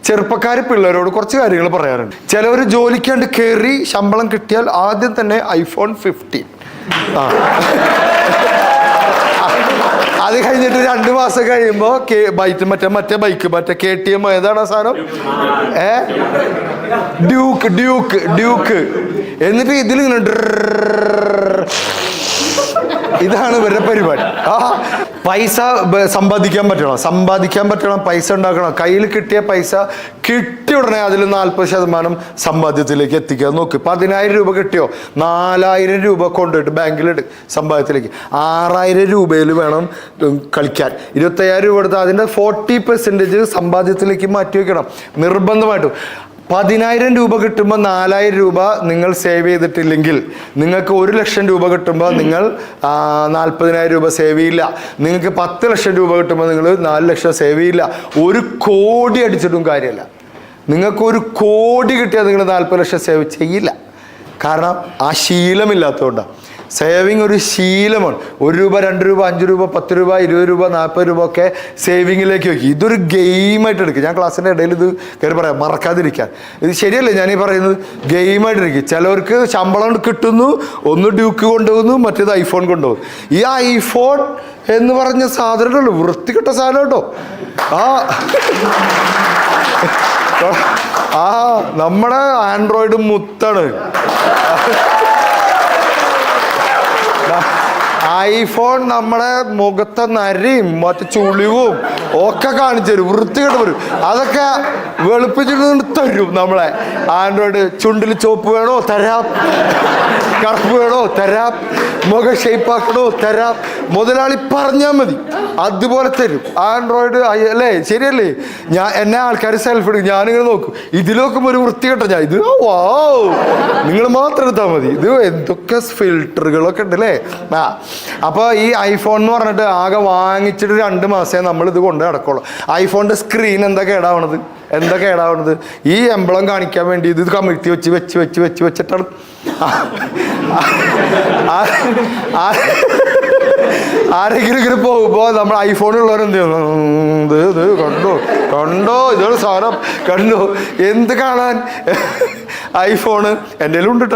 ചെറുപ്പക്കാർ പിള്ളേരോട് കുറച്ച് കാര്യങ്ങൾ പറയാറുണ്ട്. ചിലവർ ജോലിക്കാണ്ട് കയറി ശമ്പളം കിട്ടിയാൽ ആദ്യം തന്നെ iPhone 15. അത് കഴിഞ്ഞിട്ട് 2 മാസം കഴിയുമ്പോ മറ്റേ ബൈക്ക് KTM ഏതാണ് ആ സാധനം, ഡ്യൂക്ക്. എന്നിട്ട് ഇതിലിങ്ങനെ ഇതാണ് ഇവരുടെ പരിപാടി. പൈസ സമ്പാദിക്കാൻ പറ്റണം, പൈസ ഉണ്ടാക്കണം. കയ്യിൽ കിട്ടിയ പൈസ കിട്ടിയ ഉടനെ അതിൽ 40% സമ്പാദ്യത്തിലേക്ക് എത്തിക്കുക നോക്ക്. 10,000 രൂപ കിട്ടിയോ, 4,000 രൂപ കൊണ്ടുപോയിട്ട് ബാങ്കിലിട് സമ്പാദ്യത്തിലേക്ക്. 6,000 രൂപയിൽ വേണം കളിക്കാൻ. 25,000 രൂപ എടുത്ത് അതിൻ്റെ 40% സമ്പാദ്യത്തിലേക്ക് മാറ്റി വയ്ക്കണം നിർബന്ധമായിട്ടും. 10,000 രൂപ കിട്ടുമ്പോൾ 4,000 രൂപ നിങ്ങൾ സേവ് ചെയ്തിട്ടില്ലെങ്കിൽ നിങ്ങൾക്ക് 1,00,000 രൂപ കിട്ടുമ്പോൾ നിങ്ങൾ 40,000 രൂപ സേവ് ചെയ്യില്ല. നിങ്ങൾക്ക് 10 ലക്ഷം രൂപ കിട്ടുമ്പോൾ നിങ്ങൾ 4 ലക്ഷം സേവ് ചെയ്യില്ല. 1 കോടി അടിച്ചിട്ടും കാര്യമല്ല. നിങ്ങൾക്ക് 1 കോടി കിട്ടിയാൽ നിങ്ങൾ 40 ലക്ഷം സേവ് ചെയ്യില്ല. കാരണം ആ ശീലമില്ലാത്തതുകൊണ്ടാണ്. സേവിങ് ഒരു ശീലമാണ്. 1 രൂപ 2 രൂപ 5 രൂപ 10 രൂപ 20 രൂപ 40 രൂപ ഒക്കെ സേവിങ്ങിലേക്ക് വെക്കും. ഇതൊരു ഗെയിമായിട്ട് എടുക്കുക. ഞാൻ ക്ലാസ്സിൻ്റെ ഇടയിൽ ഇത് കയറി പറയാം, മറക്കാതിരിക്കാൻ. ഇത് ശരിയല്ലേ ഞാനീ പറയുന്നത്? ഗെയിമായിട്ടിരിക്കും. ചിലവർക്ക് ശമ്പളം കിട്ടുന്നു, ഒന്ന് ഡ്യൂക്ക് കൊണ്ടുപോകുന്നു, മറ്റേത് iPhone കൊണ്ടുപോകും. ഈ iPhone എന്ന് പറഞ്ഞ സാധനമുള്ളൂ, വൃത്തികെട്ട സാധനം കേട്ടോ. നമ്മുടെ ആൻഡ്രോയിഡ് മുത്താണ്. iPhone നമ്മുടെ മുഖത്തെ നരയും മറ്റു ചുളിവും ഒക്കെ കാണിച്ചു തരും, വൃത്തികെട്ട് വരും. അതൊക്കെ വെളുപ്പിച്ചിട്ട് തരും നമ്മളെ. ആൻഡ്രോയിഡ് ചുണ്ടിൽ ചോപ്പ് വേണോ തരാം, കറുപ്പ് വേണോ തരാം, മുഖം ഷേപ്പാക്കണോ തരാം. മുതലാളി പറഞ്ഞാൽ മതി, അതുപോലെ തരും ആൻഡ്രോയിഡ്. അല്ലേ, ശരിയല്ലേ? എന്നെ ആൾക്കാർ സെൽഫി എടുക്കും, ഞാനിങ്ങനെ നോക്കും. ഇതിൽ നോക്കുമ്പോൾ ഒരു വൃത്തികെട്ട ഞാൻ ഇത് നിങ്ങൾ മാത്രം എടുത്താൽ മതി. ഇത് എന്തൊക്കെ ഫിൽറ്ററുകളൊക്കെ ഉണ്ട് അല്ലേ. അപ്പോൾ ഈ iPhone എന്ന് പറഞ്ഞിട്ട് ആകെ വാങ്ങിച്ചിട്ട് 2 മാസമേ നമ്മളിത് കൊണ്ട് നടക്കുള്ളൂ. iPhoneൻ്റെ സ്ക്രീൻ എന്താ കേടാവണത്? ഈ എംബ്ലം കാണിക്കാൻ വേണ്ടി ഇത് കമിഴ്ത്തി വെച്ചിട്ടാണ്. ആരെങ്കിലും ഇങ്ങനെ പോകുമ്പോൾ നമ്മൾ iPhone ഉള്ളവർ എന്ത് ചെയ്യുന്നു? ഇത് കണ്ടോ ഇതൊരു സാധനം കണ്ടോ, എന്ത് കാണാൻ? iPhone എൻ്റെ ഉണ്ട്.